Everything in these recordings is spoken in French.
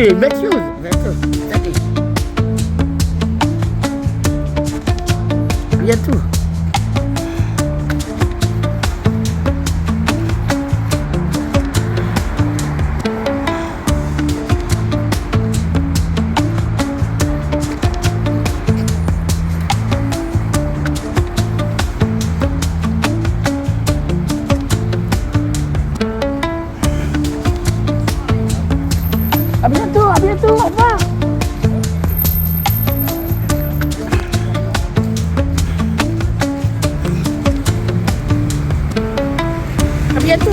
Oui, belle chose. Allez. À bientôt. À bientôt, au revoir. À bientôt.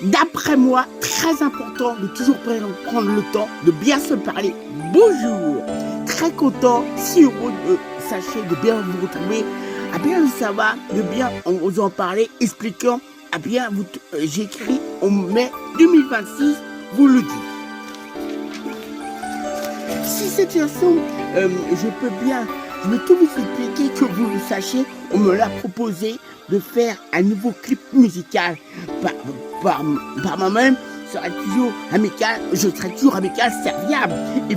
D'après moi, très important de toujours prendre le temps de bien se parler. Bonjour, très content, si heureux de sachez de bien vous retrouver, à bien le savoir, de bien vous en parler, expliquant, à bien vous j'écris en mai 2026, vous le dis. Si cette chanson, je peux tout vous expliquer que vous le sachiez, on me l'a proposé de faire un nouveau clip musical par moi-même, je serai toujours amical, serviable. Il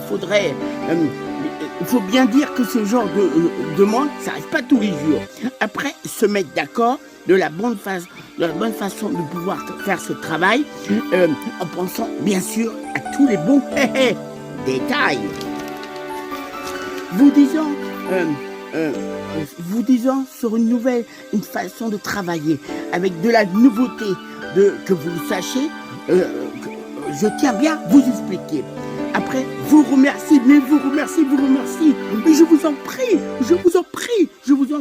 faut bien dire que ce genre de demande, ça n'arrive pas tous les jours. Après, se mettre d'accord de la bonne façon de pouvoir faire ce travail, en pensant bien sûr à tous les bons détails. Vous disant sur une façon de travailler, avec de la nouveauté, que vous le sachiez, je tiens bien à vous expliquer. Après, vous remercie, mais je vous en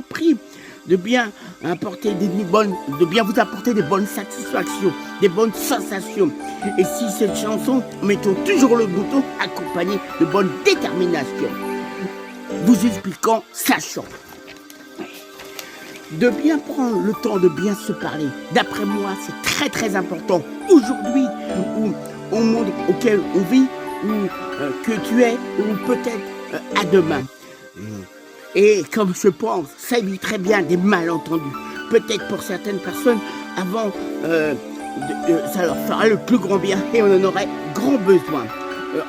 prie, de bien vous apporter des bonnes satisfactions, des bonnes sensations. Et si cette chanson, mettons toujours le bouton accompagné de bonne détermination. Vous expliquant, sachant. De bien prendre le temps de bien se parler. D'après moi, c'est très très important. Aujourd'hui, au monde auquel on vit, que tu es, ou peut-être à demain. Et comme je pense, ça éviterait bien des malentendus. Peut-être pour certaines personnes, avant, ça leur fera le plus grand bien et on en aurait grand besoin.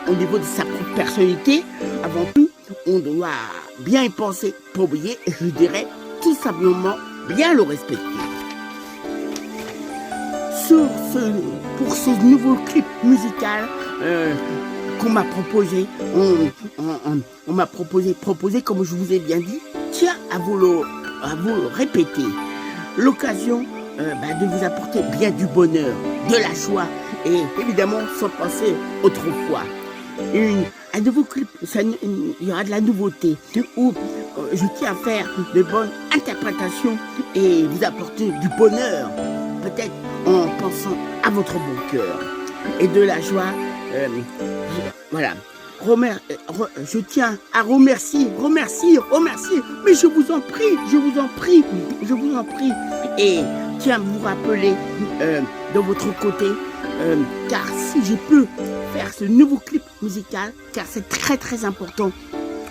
Au niveau de sa propre personnalité, avant tout, on doit bien y penser pour oublier, je dirais, tout simplement bien le respecter. Pour ce nouveau clip musical qu'on m'a proposé, on m'a proposé, comme je vous ai bien dit, tiens à vous le répéter. L'occasion de vous apporter bien du bonheur, de la joie et évidemment sans penser autrefois. Un nouveau clip, il y aura de la nouveauté où je tiens à faire de bonnes interprétations et vous apporter du bonheur, peut-être en pensant à votre bon cœur et de la joie. Voilà. je tiens à remercier, mais je vous en prie. Et tiens, vous rappeler de votre côté, car si je peux faire ce nouveau clip musical, car c'est très très important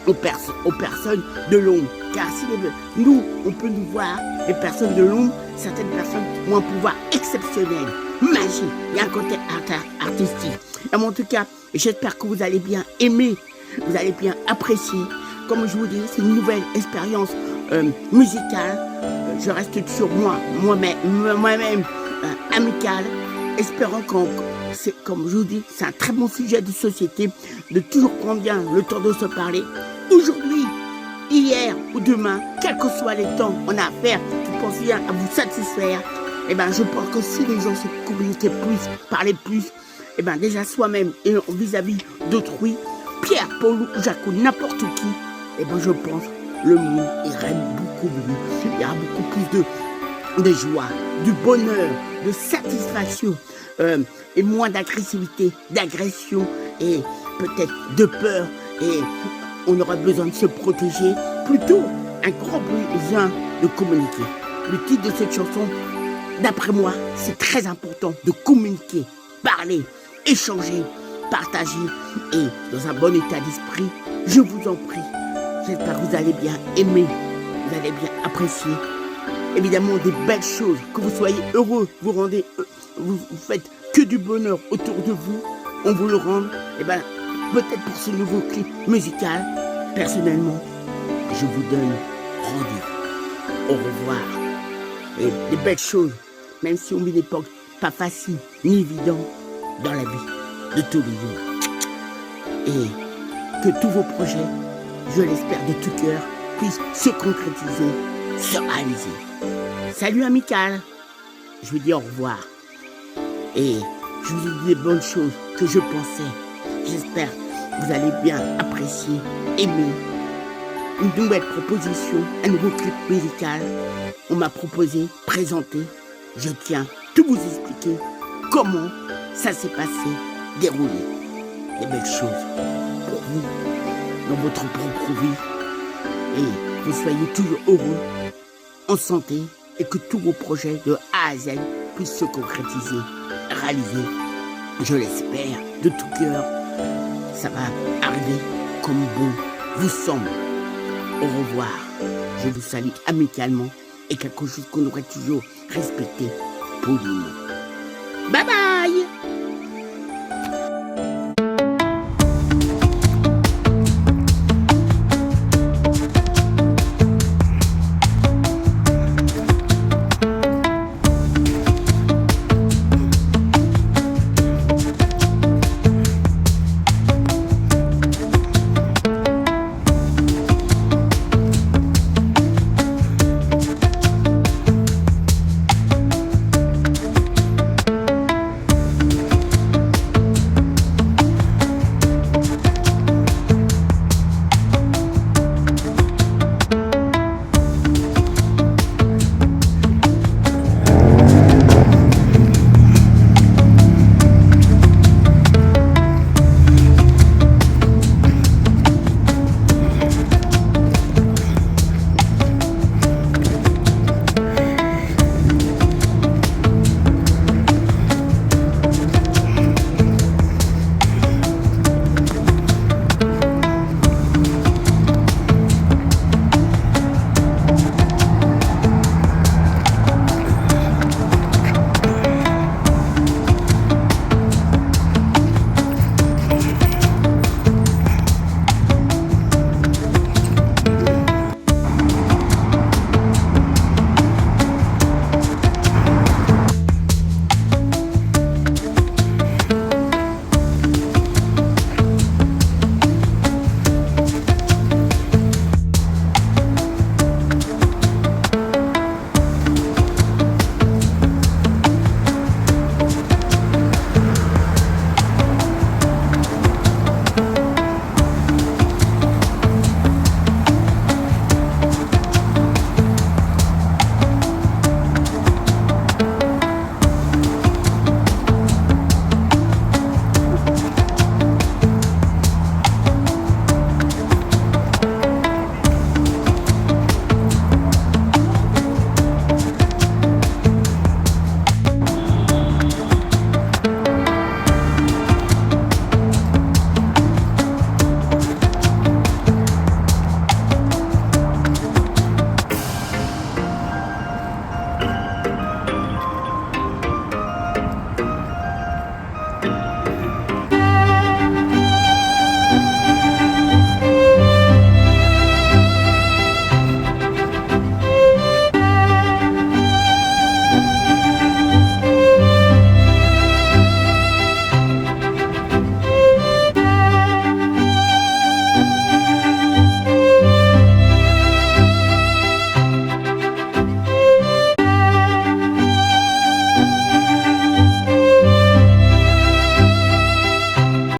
aux personnes de l'ombre. Car si nous, on peut nous voir, les personnes de l'ombre, certaines personnes ont un pouvoir exceptionnel, magique, il y a un côté artistique. Et en tout cas, j'espère que vous allez bien aimer, vous allez bien apprécier. Comme je vous dis, c'est une nouvelle expérience musicale. Je reste toujours moi-même amicale, espérant comme je vous dis, c'est un très bon sujet de société, de toujours prendre bien le temps de se parler. Aujourd'hui, hier ou demain, quels que soient les temps on a à faire, qui pense bien à vous satisfaire, et ben je pense que si les gens se communiquaient plus, parlaient plus, et ben déjà soi-même et vis-à-vis d'autrui, Pierre, Paul, Jacques, n'importe qui, et ben je pense le monde irait beaucoup mieux. Il y aura beaucoup plus de joie, du bonheur, de satisfaction, et moins d'agressivité, d'agression et peut-être de peur, et on aura besoin de se protéger, plutôt un grand besoin de communiquer. Le titre de cette chanson, d'après moi, c'est très important de communiquer, parler, échanger, partager et dans un bon état d'esprit. Je vous en prie, j'espère que vous allez bien aimer, vous allez bien apprécier. Évidemment, des belles choses, que vous soyez heureux, vous faites que du bonheur autour de vous, on vous le rend. Et ben, peut-être pour ce nouveau clip musical, personnellement, je vous donne rendez-vous. Au revoir. Et des belles choses, même si on vit une époque pas facile ni évident dans la vie de tous les jours. Et que tous vos projets, je l'espère de tout cœur, puissent se concrétiser, se réaliser. Salut amical, je vous dis au revoir. Et je vous dis des bonnes choses que je pensais. J'espère que vous allez bien apprécier, aimer une nouvelle proposition, un nouveau clip musical. On m'a proposé, présenté. Je tiens à tout vous expliquer comment ça s'est passé, déroulé. Des belles choses pour vous, dans votre propre vie. Et vous soyez toujours heureux, en santé, et que tous vos projets de A à Z puissent se concrétiser, réaliser. Je l'espère de tout cœur. Ça va arriver comme bon vous semble. Au revoir. Je vous salue amicalement et quelque chose qu'on aurait toujours respecté poliment. Bye bye.